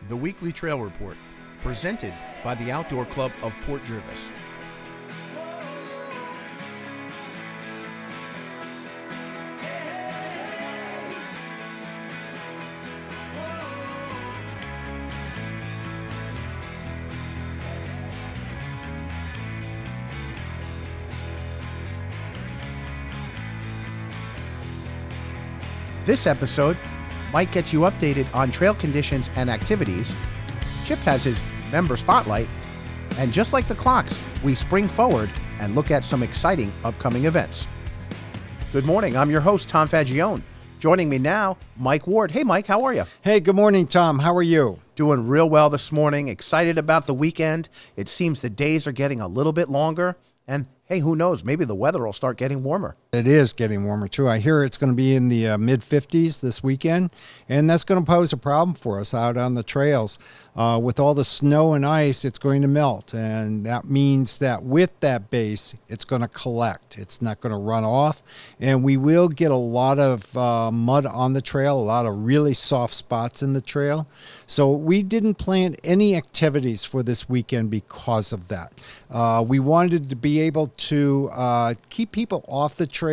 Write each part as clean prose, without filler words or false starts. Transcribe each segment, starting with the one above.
the weekly trail report, presented by the Outdoor Club of Port Jervis. This episode, Mike gets you updated on trail conditions and activities. Chip has his member spotlight. And just like the clocks, we spring forward and look at some exciting upcoming events. Good morning. I'm your host, Tom Fagione. Joining me now, Mike Ward. Hey, Mike, how are you? Hey, good morning, Tom. How are you? Doing real well this morning. Excited about the weekend. It seems the days are getting a little bit longer. And hey, who knows? Maybe the weather will start getting warmer. It is getting warmer, too. I hear it's going to be in the mid-50s this weekend, and that's going to pose a problem for us out on the trails. With all the snow and ice, it's going to melt, and that means that with that base, it's going to collect. It's not going to run off, and we will get a lot of mud on the trail, a lot of really soft spots in the trail. So we didn't plan any activities for this weekend because of that. We wanted to be able to keep people off the trails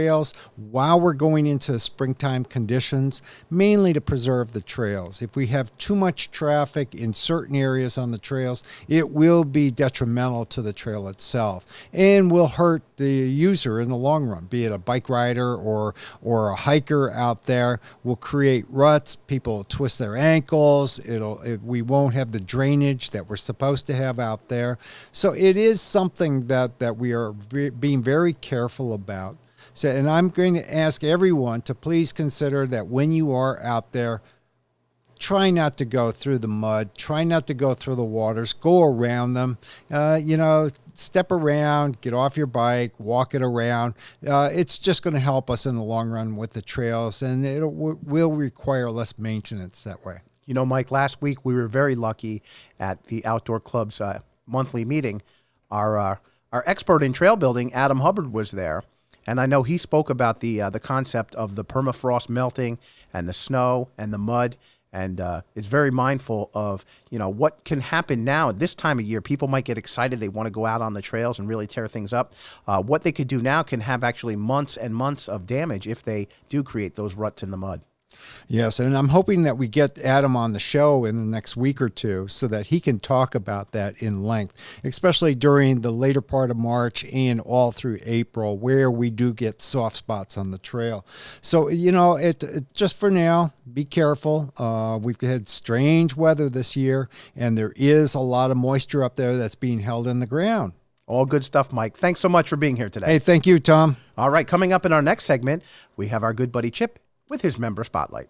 while we're going into springtime conditions, mainly to preserve the trails. If we have too much traffic in certain areas on the trails, it will be detrimental to the trail itself and will hurt the user in the long run, be it a bike rider or a hiker out there. Will create ruts, people will twist their ankles, we won't have the drainage that we're supposed to have out there. So it is something that we are being very careful about. So, and I'm going to ask everyone to please consider that when you are out there, try not to go through the mud, try not to go through the waters, go around them, step around, get off your bike, walk it around. It's just going to help us in the long run with the trails, and it will require less maintenance that way. You know, Mike, last week we were very lucky at the Outdoor Club's monthly meeting. Our expert in trail building, Adam Hubbard, was there. And I know he spoke about the concept of the permafrost melting and the snow and the mud, and is very mindful of, what can happen now at this time of year. People might get excited. They want to go out on the trails and really tear things up. What they could do now can have actually months and months of damage if they do create those ruts in the mud. Yes, and I'm hoping that we get Adam on the show in the next week or two so that he can talk about that in length, especially during the later part of March and all through April, where we do get soft spots on the trail. So, just for now, be careful. We've had strange weather this year, and there is a lot of moisture up there that's being held in the ground. All good stuff, Mike. Thanks so much for being here today. Hey, thank you, Tom. All right, coming up in our next segment, we have our good buddy Chip with his member spotlight.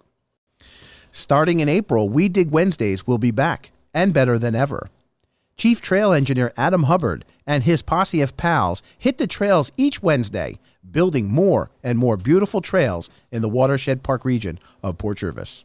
Starting in April, We Dig Wednesdays will be back, and better than ever. Chief Trail Engineer Adam Hubbard and his posse of pals hit the trails each Wednesday, building more and more beautiful trails in the Watershed Park region of Port Jervis.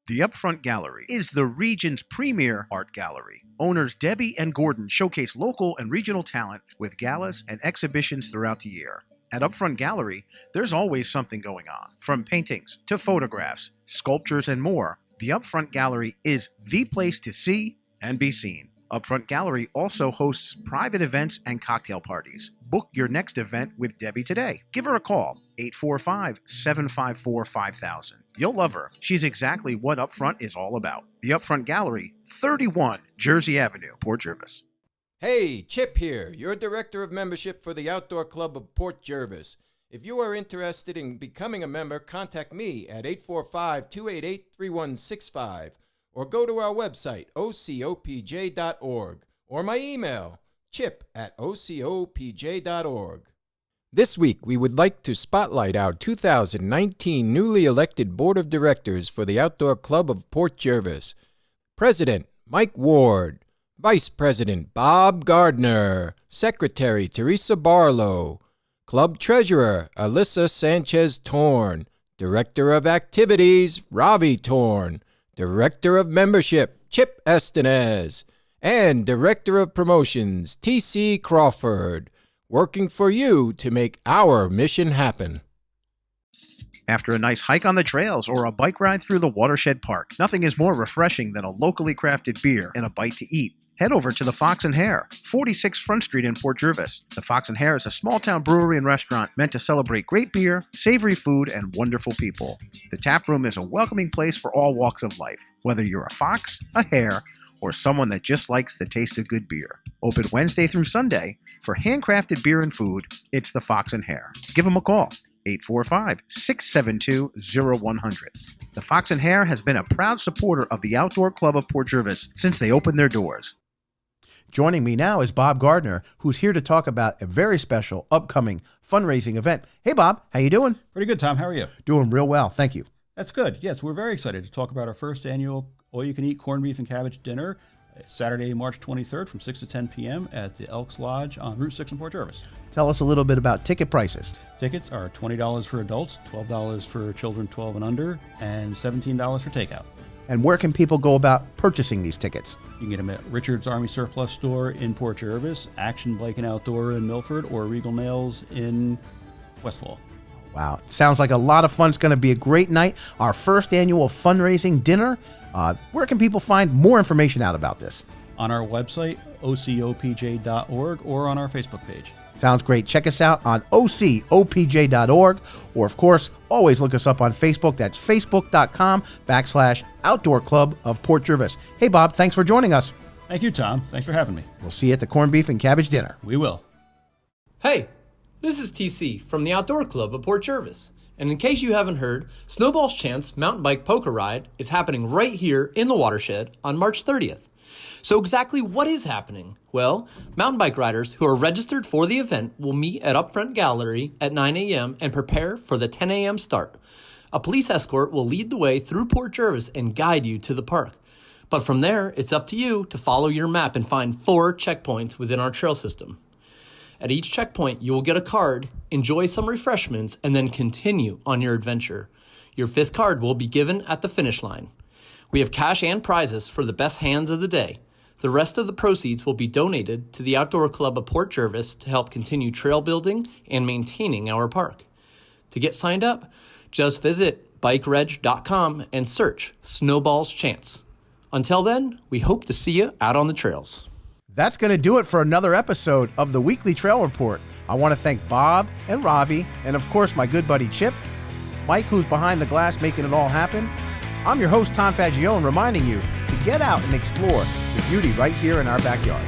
The Upfront Gallery is the region's premier art gallery. Owners Debbie and Gordon showcase local and regional talent with galas and exhibitions throughout the year. At Upfront Gallery, there's always something going on. From paintings to photographs, sculptures, and more, the Upfront Gallery is the place to see and be seen. Upfront Gallery also hosts private events and cocktail parties. Book your next event with Debbie today. Give her a call, 845-754-5000. You'll love her. She's exactly what Upfront is all about. The Upfront Gallery, 31 Jersey Avenue, Port Jervis. Hey, Chip here, your Director of Membership for the Outdoor Club of Port Jervis. If you are interested in becoming a member, contact me at 845-288-3165 or go to our website, ocopj.org, or my email, chip@ocopj.org. This week, we would like to spotlight our 2019 newly elected Board of Directors for the Outdoor Club of Port Jervis. President, Mike Ward. Vice President Bob Gardner, Secretary Teresa Barlow, Club Treasurer Alyssa Sanchez Torn, Director of Activities Robbie Torn, Director of Membership Chip Estenez, and Director of Promotions T.C. Crawford, working for you to make our mission happen. After a nice hike on the trails or a bike ride through the Watershed Park, nothing is more refreshing than a locally crafted beer and a bite to eat. Head over to the Fox and Hare, 46 Front Street in Port Jervis. The Fox and Hare is a small-town brewery and restaurant meant to celebrate great beer, savory food, and wonderful people. The tap room is a welcoming place for all walks of life, whether you're a fox, a hare, or someone that just likes the taste of good beer. Open Wednesday through Sunday. For handcrafted beer and food, it's the Fox and Hare. Give them a call, 845-672-0100. The Fox and Hare has been a proud supporter of the Outdoor Club of Port Jervis since they opened their doors. Joining me now is Bob Gardner, who's here to talk about a very special upcoming fundraising event. Hey, Bob, how you doing? Pretty good, Tom. How are you? Doing real well, thank you. That's good. Yes, we're very excited to talk about our first annual all-you-can-eat corned beef and cabbage dinner, Saturday, March 23rd from 6 to 10 p.m. at the Elks Lodge on Route 6 in Port Jervis. Tell us a little bit about ticket prices. Tickets are $20 for adults, $12 for children 12 and under, and $17 for takeout. And where can people go about purchasing these tickets? You can get them at Richard's Army Surplus Store in Port Jervis, Action Bike and Outdoor in Milford, or Regal Nails in Westfall. Wow, sounds like a lot of fun. It's going to be a great night. Our first annual fundraising dinner. Where can people find more information out about this? On our website, ocopj.org, or on our Facebook page. Sounds great. Check us out on ocopj.org, or of course, always look us up on Facebook. That's facebook.com/Outdoor Club of Port Jervis. Hey, Bob, thanks for joining us. Thank you, Tom. Thanks for having me. We'll see you at the corned beef and cabbage dinner. We will. Hey, this is TC from the Outdoor Club of Port Jervis. And in case you haven't heard, Snowballs Chance mountain bike poker ride is happening right here in the Watershed on March 30th. So exactly what is happening? Well, mountain bike riders who are registered for the event will meet at Upfront Gallery at 9 a.m. and prepare for the 10 a.m. start. A police escort will lead the way through Port Jervis and guide you to the park. But from there, it's up to you to follow your map and find 4 checkpoints within our trail system. At each checkpoint, you will get a card, enjoy some refreshments, and then continue on your adventure. Your 5th card will be given at the finish line. We have cash and prizes for the best hands of the day. The rest of the proceeds will be donated to the Outdoor Club of Port Jervis to help continue trail building and maintaining our park. To get signed up, just visit bikereg.com and search Snowballs Chance. Until then, we hope to see you out on the trails. That's going to do it for another episode of the Weekly Trail Report. I want to thank Bob and Ravi, and of course my good buddy Chip, Mike, who's behind the glass making it all happen. I'm your host, Tom Fagione, reminding you to get out and explore the beauty right here in our backyard.